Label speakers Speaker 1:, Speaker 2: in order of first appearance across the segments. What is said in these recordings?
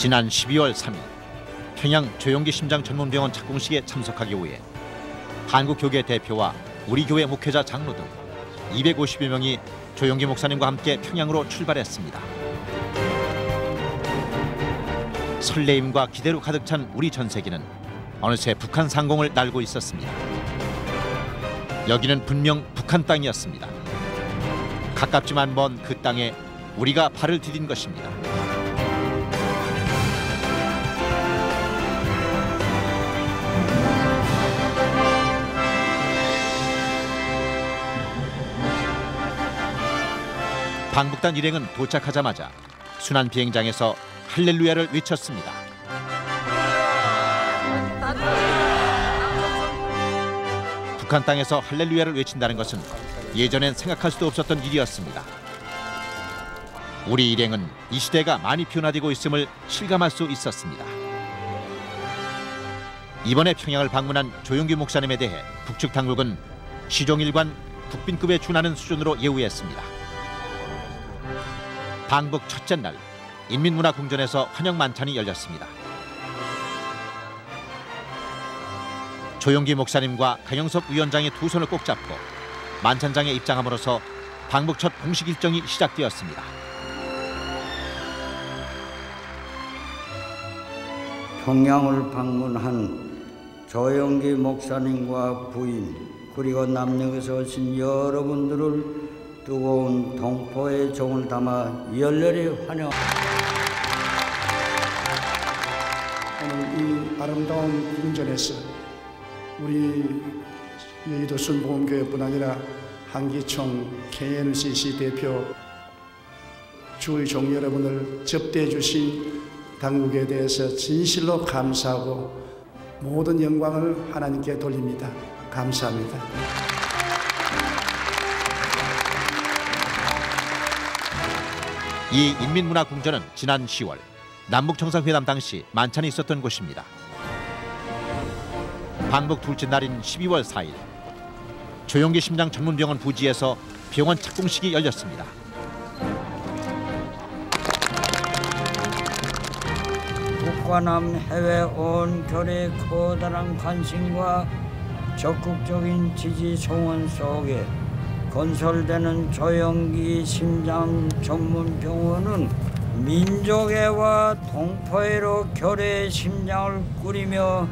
Speaker 1: 지난 12월 3일 평양 조용기 심장전문병원 착공식에 참석하기 위해 한국교계 대표와 우리 교회 목회자 장로 등 250여 명이 조용기 목사님과 함께 평양으로 출발했습니다. 설레임과 기대로 가득 찬 우리 전세기는 어느새 북한 상공을 날고 있었습니다. 여기는 분명 북한 땅이었습니다. 가깝지만 먼 그 땅에 우리가 발을 디딘 것입니다. 방북단 일행은 도착하자마자 순환 비행장에서 할렐루야를 외쳤습니다. 북한 땅에서 할렐루야를 외친다는 것은 예전엔 생각할 수도 없었던 일이었습니다. 우리 일행은 이 시대가 많이 변화되고 있음을 실감할 수 있었습니다. 이번에 평양을 방문한 조용기 목사님에 대해 북측 당국은 시종일관 국빈급에 준하는 수준으로 예우했습니다. 방북 첫째 날 인민문화궁전에서 환영 만찬이 열렸습니다. 조용기 목사님과 강영석 위원장의 두 손을 꼭 잡고 만찬장에 입장함으로써 방북 첫 공식 일정이 시작되었습니다.
Speaker 2: 평양을 방문한 조용기 목사님과 부인 그리고 남녘에서 오신 여러분들을 뜨거운 동포의 정을 담아 열렬히 환영.
Speaker 3: 오늘 이 아름다운 궁전에서 우리 여의도 순복음교회뿐 아니라 한기총 KNCC 대표 주의 종 여러분을 접대해 주신 당국에 대해서 진실로 감사하고 모든 영광을 하나님께 돌립니다. 감사합니다.
Speaker 1: 이 인민문화궁전은 지난 10월 남북정상회담 당시 만찬이 있었던 곳입니다. 방북 둘째 날인 12월 4일 조용기 심장전문병원 부지에서 병원 착공식이 열렸습니다.
Speaker 2: 북과 남 해외 온 결의 커다란 관심과 적극적인 지지 송원 속에 건설되는 조용기 심장 전문병원은 민족애와 동포애로 결의 심장을 꾸리며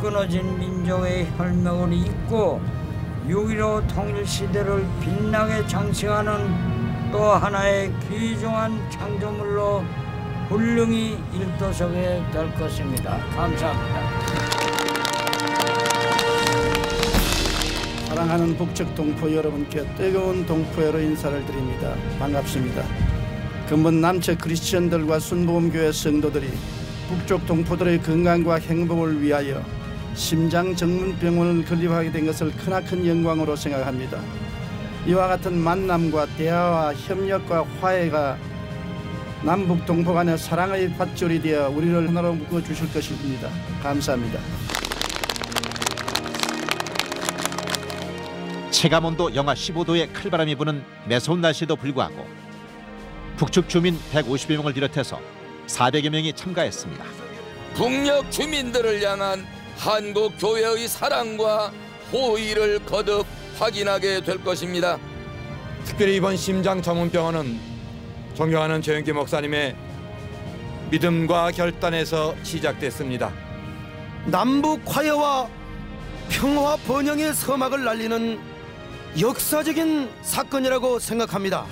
Speaker 2: 끊어진 민족의 혈맥을 잇고 6.15 통일시대를 빛나게 장식하는 또 하나의 귀중한 창조물로 훌륭히 일도서게 될 것입니다. 감사합니다.
Speaker 3: 사랑하는 북측 동포 여러분께 뜨거운 동포애로 인사를 드립니다. 반갑습니다. 근본 남측 크리스천들과 순복음교회 성도들이 북쪽 동포들의 건강과 행복을 위하여 심장전문병원을 건립하게 된 것을 크나큰 영광으로 생각합니다. 이와 같은 만남과 대화와 협력과 화해가 남북 동포 간의 사랑의 밧줄이 되어 우리를 하나로 묶어주실 것입니다. 감사합니다.
Speaker 1: 체감온도 영하 15도의 칼바람이 부는 매서운 날씨에도 불구하고 북측 주민 150여 명을 비롯해서 400여 명이 참가했습니다.
Speaker 4: 북녘 주민들을 향한 한국 교회의 사랑과 호의를 거듭 확인하게 될 것입니다.
Speaker 5: 특별히 이번 심장전문병원은 존경하는 조용기 목사님의 믿음과 결단에서 시작됐습니다.
Speaker 6: 남북 화해와 평화 번영의 서막을 날리는 역사적인 사건이라고 생각합니다.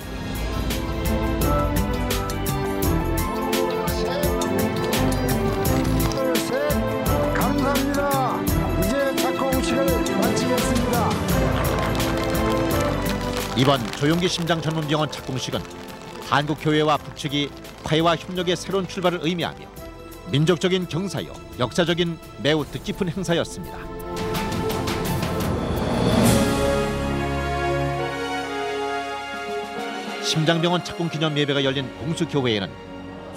Speaker 3: 감사합니다. 이제 착공식을 마치겠습니다.
Speaker 1: 이번 조용기 심장전문병원 착공식은 한국교회와 북측이 화해와 협력의 새로운 출발을 의미하며 민족적인 경사요 역사적인 매우 뜻깊은 행사였습니다. 심장병원 착공 기념 예배가 열린 공수교회에는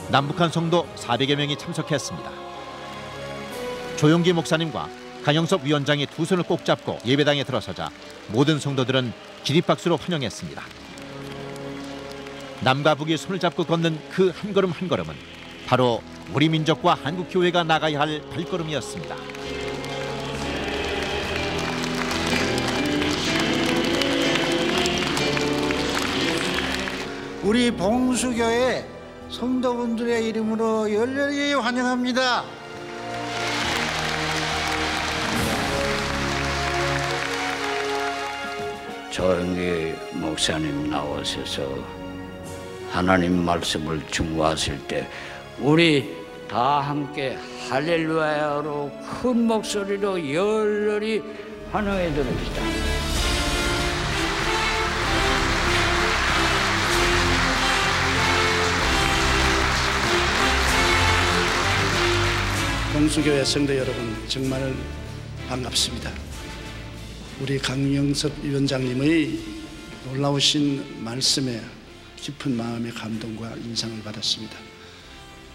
Speaker 1: 남북한 성도 400여 명이 참석했습니다. 조용기 목사님과 강영석 위원장이 두 손을 꼭 잡고 예배당에 들어서자 모든 성도들은 기립박수로 환영했습니다. 남과 북이 손을 잡고 걷는 그 한 걸음 한 걸음은 바로 우리 민족과 한국 교회가 나가야 할 발걸음이었습니다.
Speaker 7: 우리 봉수교회 성도분들의 이름으로 열렬히 환영합니다.
Speaker 2: 조영기 목사님 나오셔서 하나님 말씀을 증거하실 때 우리 다 함께 할렐루야로 큰 목소리로 열렬히 환영해 드립시다.
Speaker 3: 봉수교회 성도 여러분, 정말 반갑습니다. 우리 강영섭 위원장님의 놀라우신 말씀에 깊은 마음의 감동과 인상을 받았습니다.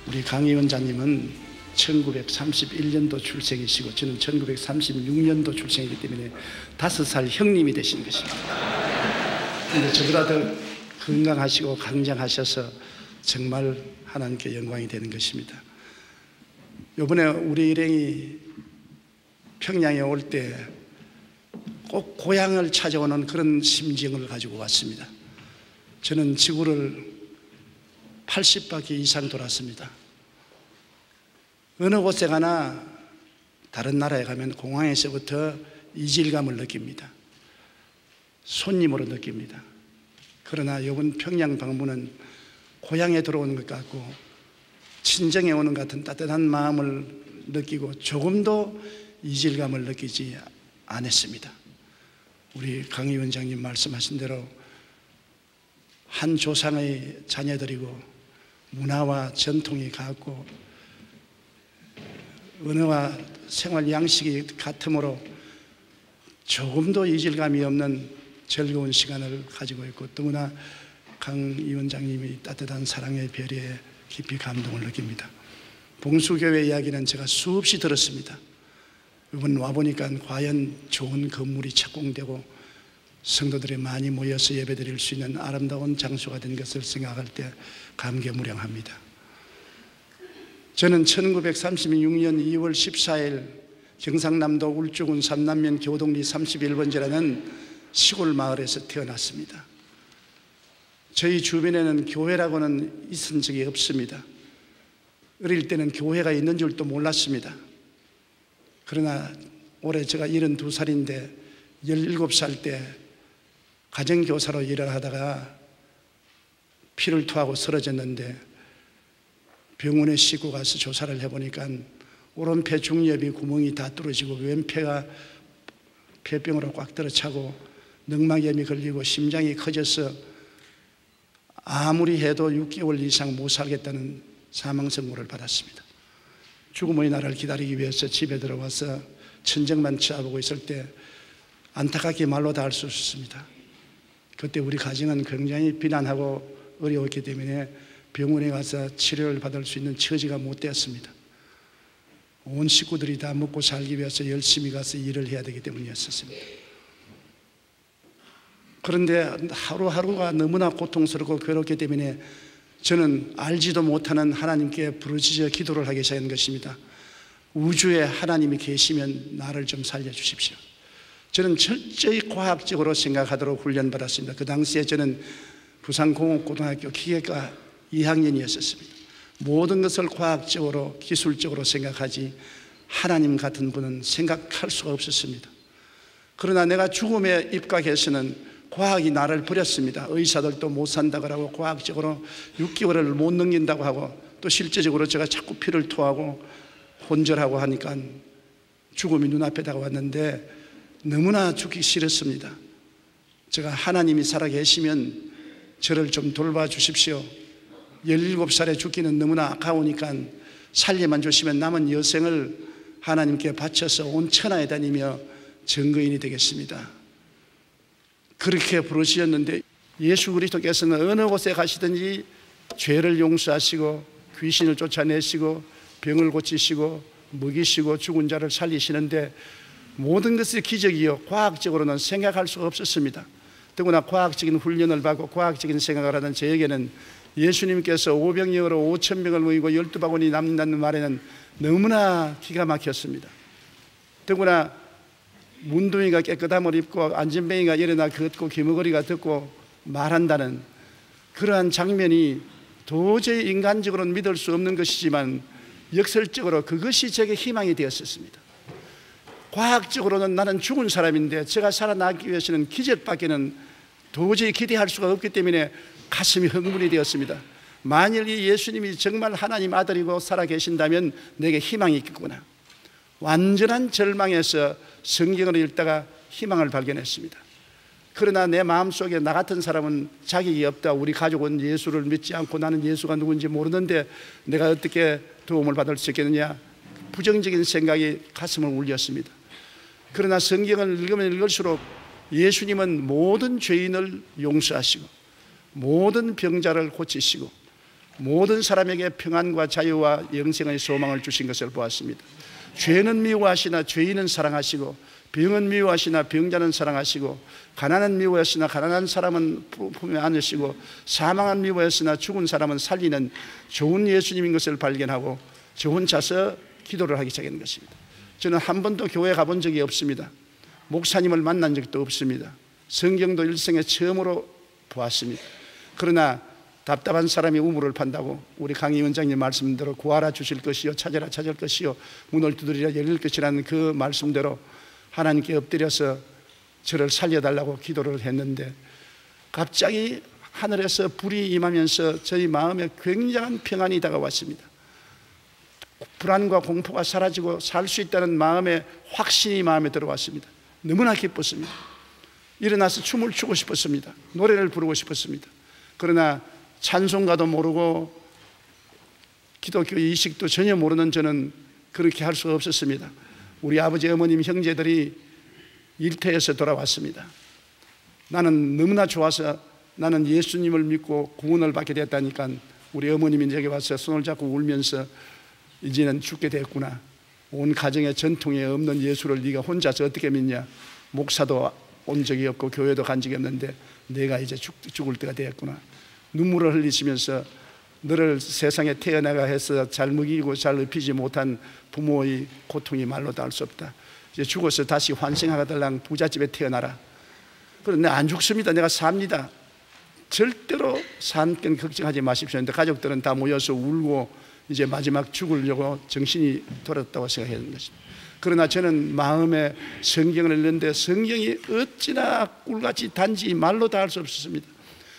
Speaker 3: 우리 강 위원장님은 1931년도 출생이시고 저는 1936년도 출생이기 때문에 5살 형님이 되신 것입니다. 그런데 저보다 더 건강하시고 강장하셔서 정말 하나님께 영광이 되는 것입니다. 이번에 우리 일행이 평양에 올 때 꼭 고향을 찾아오는 그런 심정을 가지고 왔습니다. 저는 지구를 80바퀴 이상 돌았습니다. 어느 곳에 가나 다른 나라에 가면 공항에서부터 이질감을 느낍니다. 손님으로 느낍니다. 그러나 이번 평양 방문은 고향에 들어오는 것 같고 친정에 오는 것 같은 따뜻한 마음을 느끼고 조금도 이질감을 느끼지 않았습니다. 우리 강 위원장님 말씀하신 대로 한 조상의 자녀들이고 문화와 전통이 같고 언어와 생활 양식이 같으므로 조금도 이질감이 없는 즐거운 시간을 가지고 있고 더구나 강 위원장님이 따뜻한 사랑의 별에 깊이 감동을 느낍니다. 봉수교회 이야기는 제가 수없이 들었습니다. 이번 와보니까 과연 좋은 건물이 착공되고 성도들이 많이 모여서 예배드릴 수 있는 아름다운 장소가 된 것을 생각할 때 감개무량합니다. 저는 1936년 2월 14일 경상남도 울주군 삼남면 교동리 31번지라는 시골 마을에서 태어났습니다. 저희 주변에는 교회라고는 있은 적이 없습니다. 어릴 때는 교회가 있는 줄도 몰랐습니다. 그러나 올해 제가 72살인데 17살 때 가정교사로 일을 하다가 피를 토하고 쓰러졌는데 병원에 싣고 가서 조사를 해보니까 오른폐 중엽이 구멍이 다 뚫어지고 왼폐가 폐병으로 꽉 들어차고 늑막염이 걸리고 심장이 커져서 아무리 해도 6개월 이상 못 살겠다는 사망 선고를 받았습니다. 죽음의 날을 기다리기 위해서 집에 들어와서 천정만 쳐다보고 있을 때 안타깝게 말로 다 할 수 없었습니다. 그때 우리 가정은 굉장히 비난하고 어려웠기 때문에 병원에 가서 치료를 받을 수 있는 처지가 못 되었습니다. 온 식구들이 다 먹고 살기 위해서 열심히 가서 일을 해야 되기 때문이었습니다. 그런데 하루하루가 너무나 고통스럽고 괴롭기 때문에 저는 알지도 못하는 하나님께 부르짖어 기도를 하기 시작한 것입니다. 우주에 하나님이 계시면 나를 좀 살려주십시오. 저는 철저히 과학적으로 생각하도록 훈련받았습니다. 그 당시에 저는 부산공업고등학교 기계과 2학년이었습니다. 모든 것을 과학적으로 기술적으로 생각하지 하나님 같은 분은 생각할 수가 없었습니다. 그러나 내가 죽음에 입각해서는 과학이 나를 버렸습니다. 의사들도 못 산다고 하고 과학적으로 6개월을 못 넘긴다고 하고 또 실제적으로 제가 자꾸 피를 토하고 혼절하고 하니까 죽음이 눈앞에 다가왔는데 너무나 죽기 싫었습니다. 제가 하나님이 살아계시면 저를 좀 돌봐주십시오. 17살에 죽기는 너무나 아까우니까 살려만 주시면 남은 여생을 하나님께 바쳐서 온 천하에 다니며 증거인이 되겠습니다. 그렇게 부르셨는데 예수 그리스도께서는 어느 곳에 가시든지 죄를 용서하시고 귀신을 쫓아내시고 병을 고치시고 먹이시고 죽은 자를 살리시는데 모든 것이 기적이요 과학적으로는 생각할 수가 없었습니다. 더구나 과학적인 훈련을 받고 과학적인 생각을 하는 저에게는 예수님께서 500명으로 5,000명을 모이고 12바구니 남는다는 말에는 너무나 기가 막혔습니다. 더구나 문둥이가 깨끗함을 입고 안전뱅이가 일어나 걷고 귀머거리가 듣고 말한다는 그러한 장면이 도저히 인간적으로는 믿을 수 없는 것이지만 역설적으로 그것이 제게 희망이 되었었습니다. 과학적으로는 나는 죽은 사람인데 제가 살아나기 위해서는 기적밖에는 도저히 기대할 수가 없기 때문에 가슴이 흥분이 되었습니다. 만일 이 예수님이 정말 하나님 아들이고 살아계신다면 내게 희망이 있겠구나. 완전한 절망에서 성경을 읽다가 희망을 발견했습니다. 그러나 내 마음속에 나 같은 사람은 자격이 없다. 우리 가족은 예수를 믿지 않고 나는 예수가 누군지 모르는데 내가 어떻게 도움을 받을 수 있겠느냐. 부정적인 생각이 가슴을 울렸습니다. 그러나 성경을 읽으면 읽을수록 예수님은 모든 죄인을 용서하시고 모든 병자를 고치시고 모든 사람에게 평안과 자유와 영생의 소망을 주신 것을 보았습니다. 죄는 미워하시나 죄인은 사랑하시고 병은 미워하시나 병자는 사랑하시고 가난은 미워하시나 가난한 사람은 품에 안으시고 사망은 미워하시나 죽은 사람은 살리는 좋은 예수님인 것을 발견하고 저 혼자서 기도를 하기 시작한 것입니다. 저는 한 번도 교회 가본 적이 없습니다. 목사님을 만난 적도 없습니다. 성경도 일생에 처음으로 보았습니다. 그러나 답답한 사람이 우물을 판다고 우리 강희 원장님 말씀대로 구하라 주실 것이요 찾아라 찾을 것이요 문을 두드리라 열릴 것이라는 그 말씀대로 하나님께 엎드려서 저를 살려달라고 기도를 했는데 갑자기 하늘에서 불이 임하면서 저희 마음에 굉장한 평안이 다가왔습니다. 불안과 공포가 사라지고 살 수 있다는 마음의 확신이 마음에 들어왔습니다. 너무나 기뻤습니다. 일어나서 춤을 추고 싶었습니다. 노래를 부르고 싶었습니다. 그러나 찬송가도 모르고 기독교 이식도 전혀 모르는 저는 그렇게 할 수가 없었습니다. 우리 아버지, 어머님, 형제들이 일터에서 돌아왔습니다. 나는 너무나 좋아서 나는 예수님을 믿고 구원을 받게 됐다니까 우리 어머님이 제게 와서 손을 잡고 울면서 이제는 죽게 됐구나. 온 가정의 전통에 없는 예수를 네가 혼자서 어떻게 믿냐. 목사도 온 적이 없고 교회도 간 적이 없는데 내가 이제 죽을 때가 되었구나. 눈물을 흘리시면서 너를 세상에 태어나가 해서 잘 먹이고 잘 입히지 못한 부모의 고통이 말로 다 할 수 없다. 이제 죽어서 다시 환생하달랑 부잣집에 태어나라. 그런데 안 죽습니다. 내가 삽니다. 절대로 산건 걱정하지 마십시오. 근데 가족들은 다 모여서 울고 이제 마지막 죽으려고 정신이 돌았다고 생각했는 것입니다. 그러나 저는 마음에 성경을 읽는데 성경이 어찌나 꿀같이 단지 말로 다 할 수 없었습니다.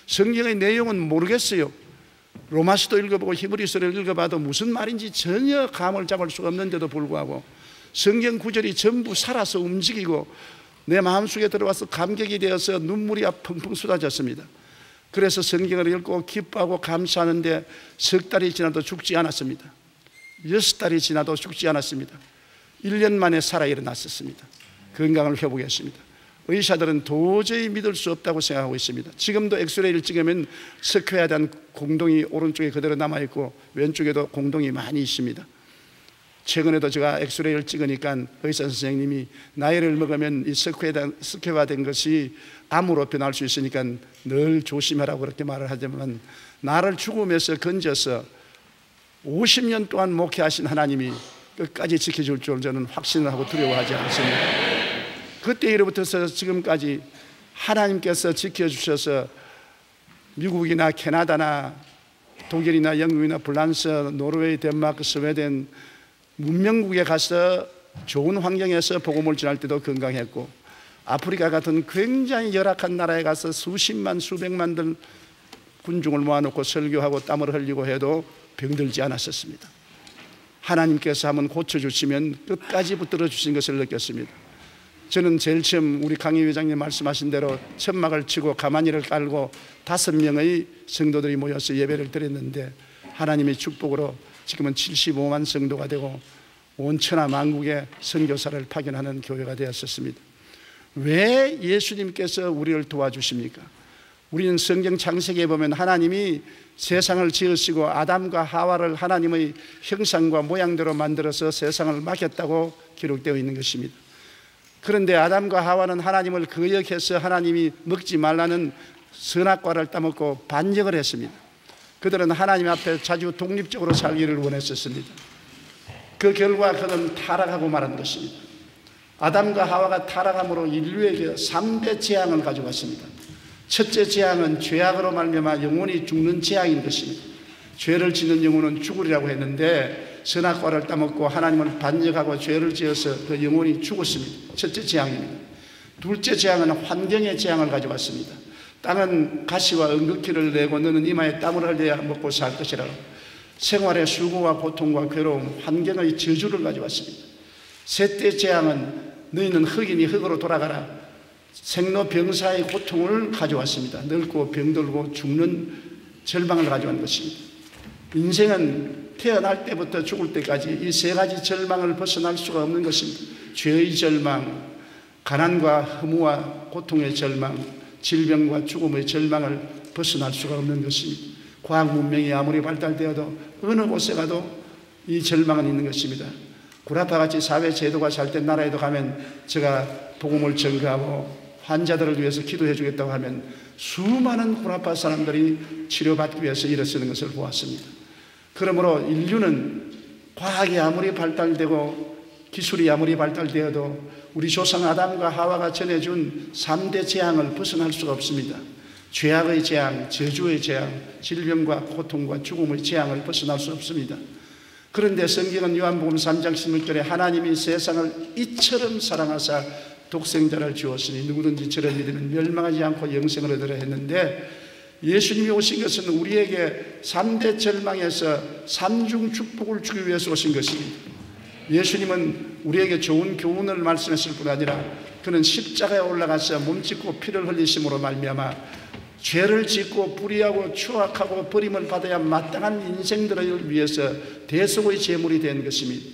Speaker 3: 성경의 내용은 모르겠어요. 로마서도 읽어보고 히브리서를 읽어봐도 무슨 말인지 전혀 감을 잡을 수가 없는데도 불구하고 성경 구절이 전부 살아서 움직이고 내 마음속에 들어와서 감격이 되어서 눈물이 펑펑 쏟아졌습니다. 그래서 성경을 읽고 기뻐하고 감사하는데 석 달이 지나도 죽지 않았습니다. 6달이 지나도 죽지 않았습니다. 1년 만에 살아 일어났었습니다. 건강을 회복했습니다. 의사들은 도저히 믿을 수 없다고 생각하고 있습니다. 지금도 엑스레이를 찍으면 석회화에 대한 공동이 오른쪽에 그대로 남아있고 왼쪽에도 공동이 많이 있습니다. 최근에도 제가 엑스레이를 찍으니까 의사 선생님이 나이를 먹으면 이 석회화된 것이 암으로 변할 수 있으니까 늘 조심하라고 그렇게 말을 하지만 나를 죽음에서 건져서 50년 동안 목회하신 하나님이 끝까지 지켜줄 줄 저는 확신을 하고 두려워하지 않습니다. 그때 이로부터서 지금까지 하나님께서 지켜주셔서 미국이나 캐나다나 독일이나 영국이나 프랑스, 노르웨이, 덴마크, 스웨덴 문명국에 가서 좋은 환경에서 복음을 전할 때도 건강했고 아프리카 같은 굉장히 열악한 나라에 가서 수십만 수백만들 군중을 모아놓고 설교하고 땀을 흘리고 해도 병들지 않았었습니다. 하나님께서 한번 고쳐주시면 끝까지 붙들어 주신 것을 느꼈습니다. 저는 제일 처음 우리 강희 회장님 말씀하신 대로 천막을 치고 가마니를 깔고 5명의 성도들이 모여서 예배를 드렸는데 하나님의 축복으로 지금은 75만 성도가 되고 온 천하 만국에 선교사를 파견하는 교회가 되었었습니다. 왜 예수님께서 우리를 도와주십니까? 우리는 성경 창세기에 보면 하나님이 세상을 지으시고 아담과 하와를 하나님의 형상과 모양대로 만들어서 세상을 맡겼다고 기록되어 있는 것입니다. 그런데 아담과 하와는 하나님을 거역해서 하나님이 먹지 말라는 선악과를 따먹고 반역을 했습니다. 그들은 하나님 앞에 자주 독립적으로 살기를 원했었습니다. 그 결과 그들은 타락하고 말한 것입니다. 아담과 하와가 타락함으로 인류에게 3대 재앙을 가져왔습니다. 첫째 재앙은 죄악으로 말미암아 영혼이 죽는 재앙인 것입니다. 죄를 짓는 영혼은 죽으리라고 했는데 선악과를 따먹고 하나님을 반역하고 죄를 지어서 그 영혼이 죽었습니다. 첫째 재앙입니다. 둘째 재앙은 환경의 재앙을 가져왔습니다. 땅은 가시와 은극기를 내고 너는 이마에 땀을 흘려야 먹고 살 것이라. 생활의 수고와 고통과 괴로움, 환경의 저주를 가져왔습니다. 셋째 재앙은 너희는 흙이니 흙으로 돌아가라. 생로병사의 고통을 가져왔습니다. 늙고 병들고 죽는 절망을 가져온 것입니다. 인생은 태어날 때부터 죽을 때까지 이 세 가지 절망을 벗어날 수가 없는 것입니다. 죄의 절망, 가난과 허무와 고통의 절망, 질병과 죽음의 절망을 벗어날 수가 없는 것입니다. 과학 문명이 아무리 발달되어도 어느 곳에 가도 이 절망은 있는 것입니다. 구라파같이 사회제도가 잘 된 나라에도 가면 제가 복음을 전가하고 환자들을 위해서 기도해 주겠다고 하면 수많은 구라파 사람들이 치료받기 위해서 일어서는 것을 보았습니다. 그러므로 인류는 과학이 아무리 발달되고 기술이 아무리 발달되어도 우리 조상 아담과 하와가 전해준 3대 재앙을 벗어날 수가 없습니다. 죄악의 재앙, 저주의 재앙, 질병과 고통과 죽음의 재앙을 벗어날 수 없습니다. 그런데 성경은 요한복음 3장 16절에 하나님이 세상을 이처럼 사랑하사 독생자를 주었으니 누구든지 저를 믿으면 멸망하지 않고 영생을 얻으라 했는데 예수님이 오신 것은 우리에게 3대 절망에서 3중 축복을 주기 위해서 오신 것입니다. 예수님은 우리에게 좋은 교훈을 말씀했을 뿐 아니라 그는 십자가에 올라가서 몸짓고 피를 흘리심으로 말미암아 죄를 짓고 불의하고 추악하고 버림을 받아야 마땅한 인생들을 위해서 대속의 제물이 된 것입니다.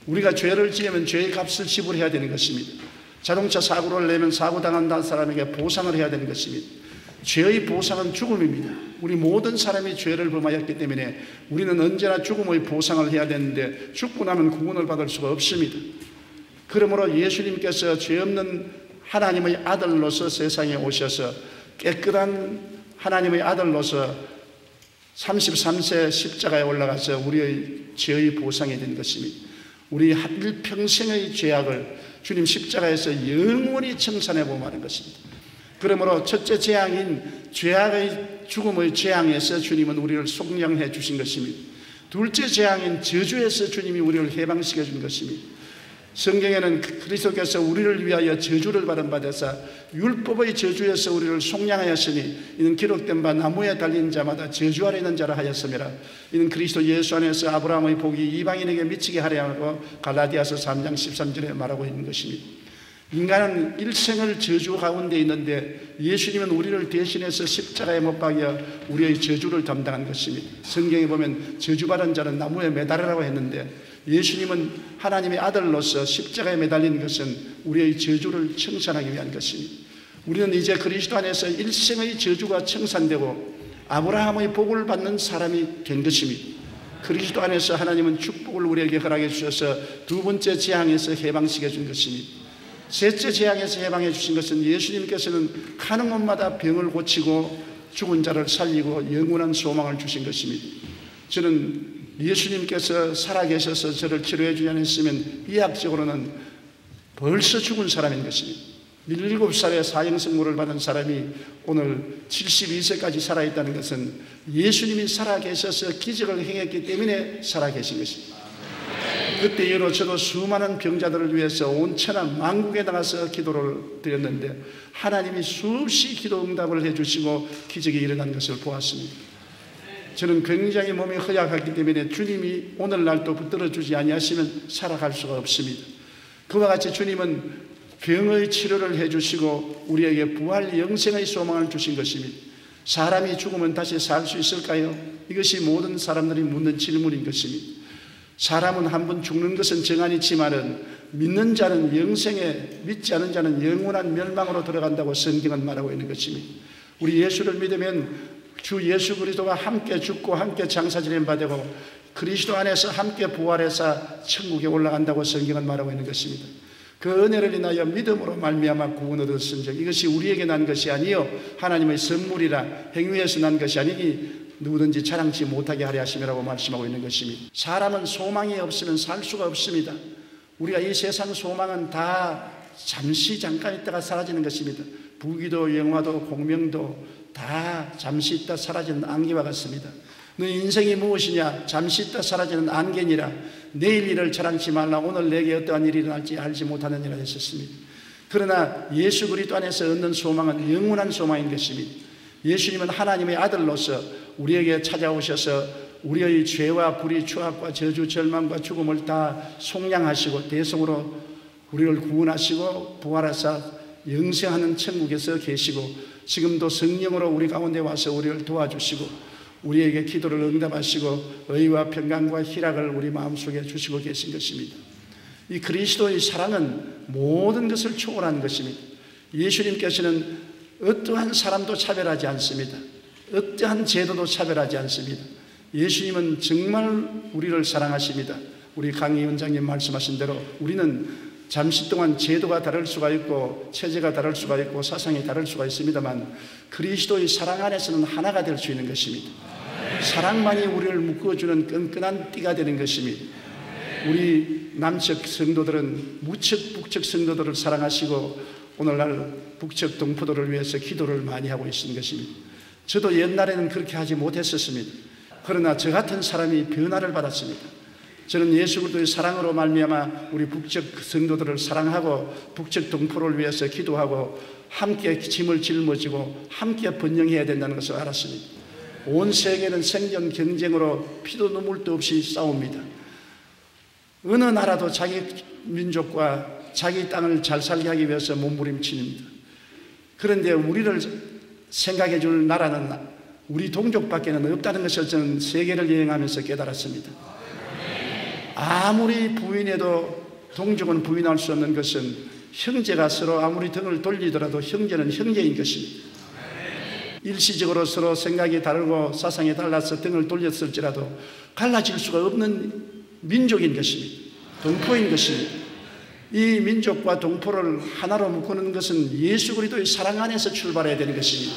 Speaker 3: 우리가 죄를 지으면 죄의 값을 지불해야 되는 것입니다. 자동차 사고를 내면 사고당한 사람에게 보상을 해야 되는 것입니다. 죄의 보상은 죽음입니다. 우리 모든 사람이 죄를 범하였기 때문에 우리는 언제나 죽음의 보상을 해야 되는데 죽고 나면 구원을 받을 수가 없습니다. 그러므로 예수님께서 죄 없는 하나님의 아들로서 세상에 오셔서 깨끗한 하나님의 아들로서 33세 십자가에 올라가서 우리의 죄의 보상이 된 것입니다. 우리 일평생의 죄악을 주님 십자가에서 영원히 청산해 보고 마는 것입니다. 그러므로 첫째 재앙인 죄악의 죽음의 재앙에서 주님은 우리를 속량해 주신 것입니다. 둘째 재앙인 저주에서 주님이 우리를 해방시켜 준 것입니다. 성경에는 그리스도께서 우리를 위하여 저주를 받은 바 되사 율법의 저주에서 우리를 속량하였으니 이는 기록된 바 나무에 달린 자마다 저주 아래 있는 자라 하였음이라. 이는 그리스도 예수 안에서 아브라함의 복이 이방인에게 미치게 하려 하고 갈라디아서 3장 13절에 말하고 있는 것입니다. 인간은 일생을 저주 가운데 있는데 예수님은 우리를 대신해서 십자가에 못 박여 우리의 저주를 담당한 것입니다. 성경에 보면 저주받은 자는 나무에 매달으라고 했는데 예수님은 하나님의 아들로서 십자가에 매달린 것은 우리의 저주를 청산하기 위한 것입니다. 우리는 이제 그리스도 안에서 일생의 저주가 청산되고 아브라함의 복을 받는 사람이 된 것입니다. 그리스도 안에서 하나님은 축복을 우리에게 허락해 주셔서 두 번째 재앙에서 해방시켜 준 것입니다. 셋째 재앙에서 해방해 주신 것은 예수님께서는 가는 곳마다 병을 고치고 죽은 자를 살리고 영원한 소망을 주신 것입니다. 저는 예수님께서 살아계셔서 저를 치료해 주지 않았으면 의학적으로는 벌써 죽은 사람인 것입니다. 17살에 사형선고를 받은 사람이 오늘 72세까지 살아있다는 것은 예수님이 살아계셔서 기적을 행했기 때문에 살아계신 것입니다. 그때 이후로 저도 수많은 병자들을 위해서 온 천하 만국에 나가서 기도를 드렸는데 하나님이 수시 기도 응답을 해주시고 기적이 일어난 것을 보았습니다. 저는 굉장히 몸이 허약하기 때문에 주님이 오늘날도 붙들어 주지 아니하시면 살아갈 수가 없습니다. 그와 같이 주님은 병의 치료를 해주시고 우리에게 부활 영생의 소망을 주신 것입니다. 사람이 죽으면 다시 살 수 있을까요? 이것이 모든 사람들이 묻는 질문인 것입니다. 사람은 한 번 죽는 것은 정한이지만은 믿는 자는 영생에, 믿지 않은 자는 영원한 멸망으로 들어간다고 성경은 말하고 있는 것입니다. 우리 예수를 믿으면 주 예수 그리스도와 함께 죽고 함께 장사지낸 바 되고 그리스도 안에서 함께 부활해서 천국에 올라간다고 성경은 말하고 있는 것입니다. 그 은혜를 인하여 믿음으로 말미암아 구원 얻었은즉 이것이 우리에게 난 것이 아니요 하나님의 선물이라 행위에서 난 것이 아니니 누구든지 자랑치 못하게 하려 하심이라고 말씀하고 있는 것입니다. 사람은 소망이 없으면 살 수가 없습니다. 우리가 이 세상 소망은 다 잠시 잠깐 있다가 사라지는 것입니다. 부귀도 영화도 공명도 다 잠시 있다 사라지는 안개와 같습니다. 너 인생이 무엇이냐? 잠시 있다 사라지는 안개니라. 내일 일을 자랑치 말라. 오늘 내게 어떠한 일이 일어날지 알지 못하느니라 했었습니다. 그러나 예수 그리스도 안에서 얻는 소망은 영원한 소망인 것입니다. 예수님은 하나님의 아들로서 우리에게 찾아오셔서 우리의 죄와 불의, 추악과 저주, 절망과 죽음을 다 속량하시고 대속으로 우리를 구원하시고 부활하사 영생하는 천국에서 계시고 지금도 성령으로 우리 가운데 와서 우리를 도와주시고 우리에게 기도를 응답하시고 의와 평강과 희락을 우리 마음속에 주시고 계신 것입니다. 이 그리스도의 사랑은 모든 것을 초월한 것입니다. 예수님께서는 어떠한 사람도 차별하지 않습니다. 어떠한 제도도 차별하지 않습니다. 예수님은 정말 우리를 사랑하십니다. 우리 강희 원장님 말씀하신 대로 우리는 잠시 동안 제도가 다를 수가 있고 체제가 다를 수가 있고 사상이 다를 수가 있습니다만 그리스도의 사랑 안에서는 하나가 될 수 있는 것입니다. 사랑만이 우리를 묶어주는 끈끈한 띠가 되는 것입니다. 우리 남측 성도들은 무측 북측 성도들을 사랑하시고 오늘날 북측 동포들을 위해서 기도를 많이 하고 있는 것입니다. 저도 옛날에는 그렇게 하지 못했었습니다. 그러나 저 같은 사람이 변화를 받았습니다. 저는 예수 그리스도의 사랑으로 말미암아 우리 북측 성도들을 사랑하고 북측 동포를 위해서 기도하고 함께 짐을 짊어지고 함께 번영해야 된다는 것을 알았습니다. 온 세계는 생존 경쟁으로 피도 눈물도 없이 싸웁니다. 어느 나라도 자기 민족과 자기 땅을 잘 살게 하기 위해서 몸부림칩니다. 그런데 우리를 생각해 줄 나라는 우리 동족밖에는 없다는 것을 저는 세계를 여행하면서 깨달았습니다. 아무리 부인해도 동족은 부인할 수 없는 것은 형제가 서로 아무리 등을 돌리더라도 형제는 형제인 것입니다. 일시적으로 서로 생각이 다르고 사상이 달라서 등을 돌렸을지라도 갈라질 수가 없는 민족인 것입니다. 동포인 것입니다. 이 민족과 동포를 하나로 묶는 것은 예수 그리스도의 사랑 안에서 출발해야 되는 것입니다.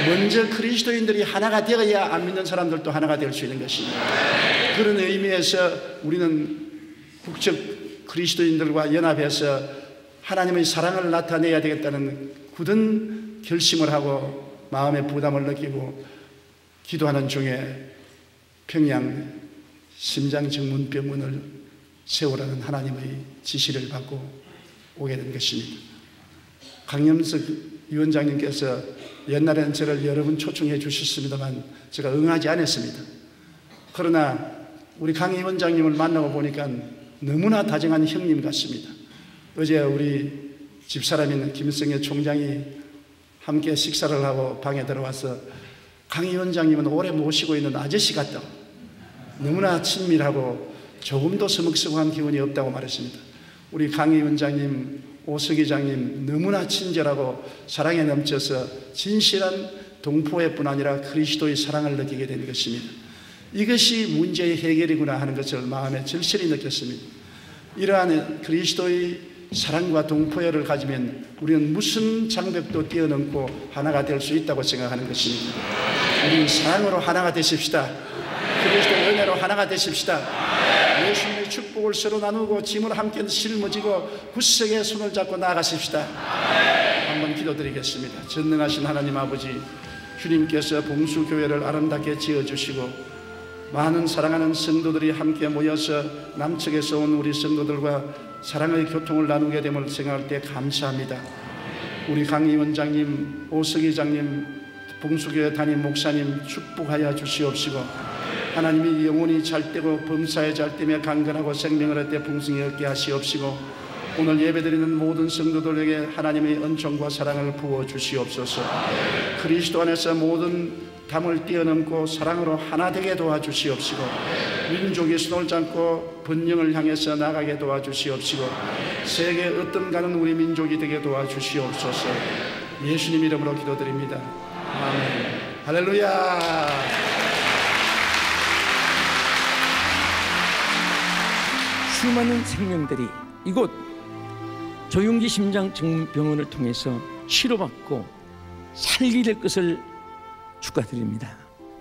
Speaker 3: 먼저 그리스도인들이 하나가 되어야 안 믿는 사람들도 하나가 될 수 있는 것입니다. 그런 의미에서 우리는 북측 그리스도인들과 연합해서 하나님의 사랑을 나타내야 되겠다는 굳은 결심을 하고 마음의 부담을 느끼고 기도하는 중에 평양 심장정문병원을 세우라는 하나님의 지시를 받고 오게 된 것입니다. 강염석 위원장님께서 옛날에는 저를 여러 번 초청해 주셨습니다만 제가 응하지 않았습니다. 그러나 우리 강 위원장님을 만나고 보니까 너무나 다정한 형님 같습니다. 어제 우리 집사람인 김성애 총장이 함께 식사를 하고 방에 들어와서 강 위원장님은 오래 모시고 있는 아저씨 같다고, 너무나 친밀하고 조금도 서먹서먹한 기운이 없다고 말했습니다. 우리 강 위원장님, 오석이장님 너무나 친절하고 사랑에 넘쳐서 진실한 동포의 뿐 아니라 그리스도의 사랑을 느끼게 된 것입니다. 이것이 문제의 해결이구나 하는 것을 마음에 절실히 느꼈습니다. 이러한 그리스도의 사랑과 동포애를 가지면 우리는 무슨 장벽도 뛰어넘고 하나가 될 수 있다고 생각하는 것입니다. 우리 사랑으로 하나가 되십시다. 그리스도의 은혜로 하나가 되십시다. 예수님의 축복을 서로 나누고 짐을 함께 짊어지고 굳세게 손을 잡고 나아가십시다. 한번 기도드리겠습니다. 전능하신 하나님 아버지, 주님께서 봉수교회를 아름답게 지어주시고 많은 사랑하는 성도들이 함께 모여서 남측에서 온 우리 성도들과 사랑의 교통을 나누게 됨을 생각할 때 감사합니다. 우리 강 위원장님, 오석이 장님, 봉수교회 담임 목사님 축복하여 주시옵시고 하나님이 영혼이 잘되고 범사에 잘되며 강건하고 생명을 얻되 풍성히 얻게 하시옵시고 오늘 예배드리는 모든 성도들에게 하나님의 은총과 사랑을 부어주시옵소서. 그리스도 안에서 모든 담을 뛰어넘고 사랑으로 하나 되게 도와주시옵시고 민족이 손을 잡고 번영을 향해서 나가게 도와주시옵시고 세계 어떤 가는 우리 민족이 되게 도와주시옵소서. 예수님 이름으로 기도드립니다. 아멘. 할렐루야.
Speaker 8: 수많은 생명들이 이곳 조용기 심장정문병원을 통해서 치료받고 살게 될 것을 축하드립니다.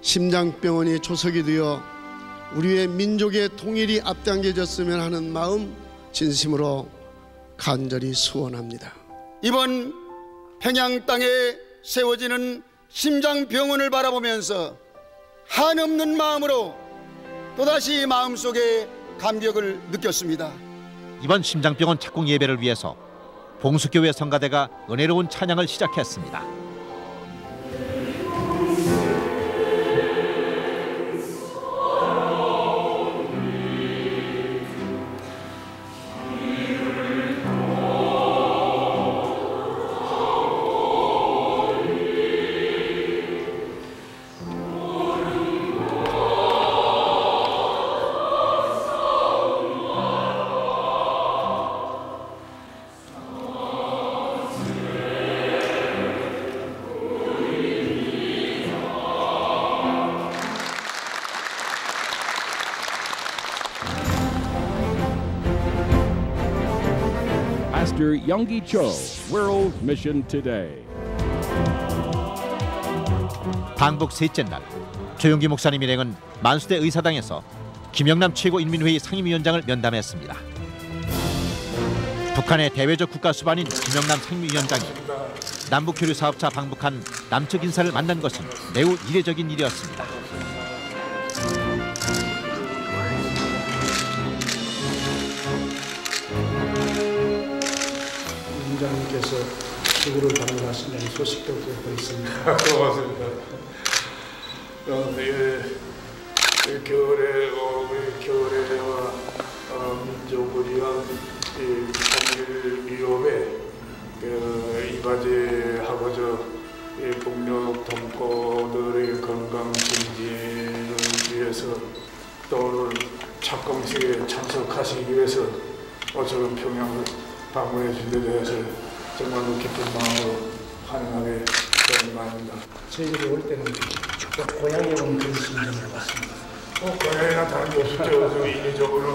Speaker 9: 심장병원이 조석이 되어 우리의 민족의 통일이 앞당겨졌으면 하는 마음 진심으로 간절히 소원합니다.
Speaker 10: 이번 평양 땅에 세워지는 심장병원을 바라보면서 한없는 마음으로 또다시 마음속에 감격을 느꼈습니다.
Speaker 1: 이번 심장병원 착공 예배를 위해서 봉수교회 성가대가 은혜로운 찬양을 시작했습니다.
Speaker 11: Pastor Youngie Cho, World Mission Today.
Speaker 1: 방북 셋째 날, 조용기 목사님 일행은 만수대 의사당에서 김영남 최고인민회의 상임위원장을 면담했습니다. 북한의 대외적 국가수반인 김영남 상임위원장이 남북교류 사업차 방북한 남측 인사를 만난 것은 매우 이례적인 일이었습니다.
Speaker 3: 위원장님께서 지구를 방문하신다는 소식도 듣고 있습니다.
Speaker 12: 고맙습니다. 교회와 민족을 위한 통일 위협에 이바지하고자 북녘 동포들의 건강 증진을 위해서 또 오늘 착공식에 참석하시기 위해서 저는 평양을 방문해 주신 데 대해서 정말로 기쁜 마음으로 환영하게 되는 바입니다.
Speaker 3: 저희들이 올 때는 고향에 온 그런 심정을 받습니다.
Speaker 12: 고향에 나타난 게 없었죠. 인위적으로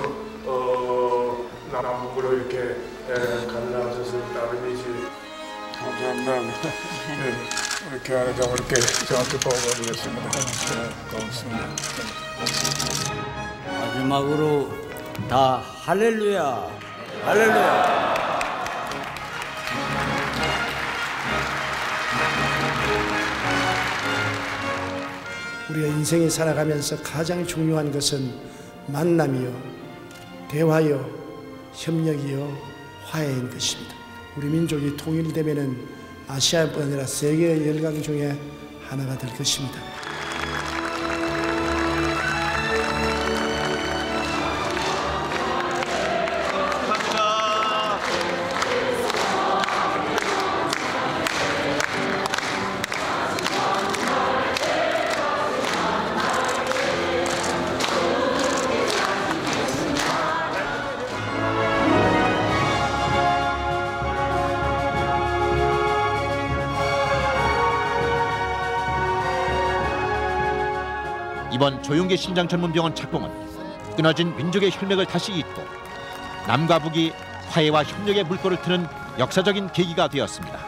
Speaker 12: 남북으로 이렇게 갈라져서 따름이지. 감사합니다. 네, 이렇게 하니까 이렇게 정확히 보고드리겠습니다. 고맙습니다.
Speaker 2: 마지막으로 다 할렐루야, 할렐루야.
Speaker 3: 우리가 인생에 살아가면서 가장 중요한 것은 만남이요, 대화요, 협력이요, 화해인 것입니다. 우리 민족이 통일되면은 아시아뿐 아니라 세계 열강 중에 하나가 될 것입니다.
Speaker 1: 이번 조용기 심장전문병원 착공은 끊어진 민족의 혈맥을 다시 잇고 남과 북이 화해와 협력의 물꼬를 트는 역사적인 계기가 되었습니다.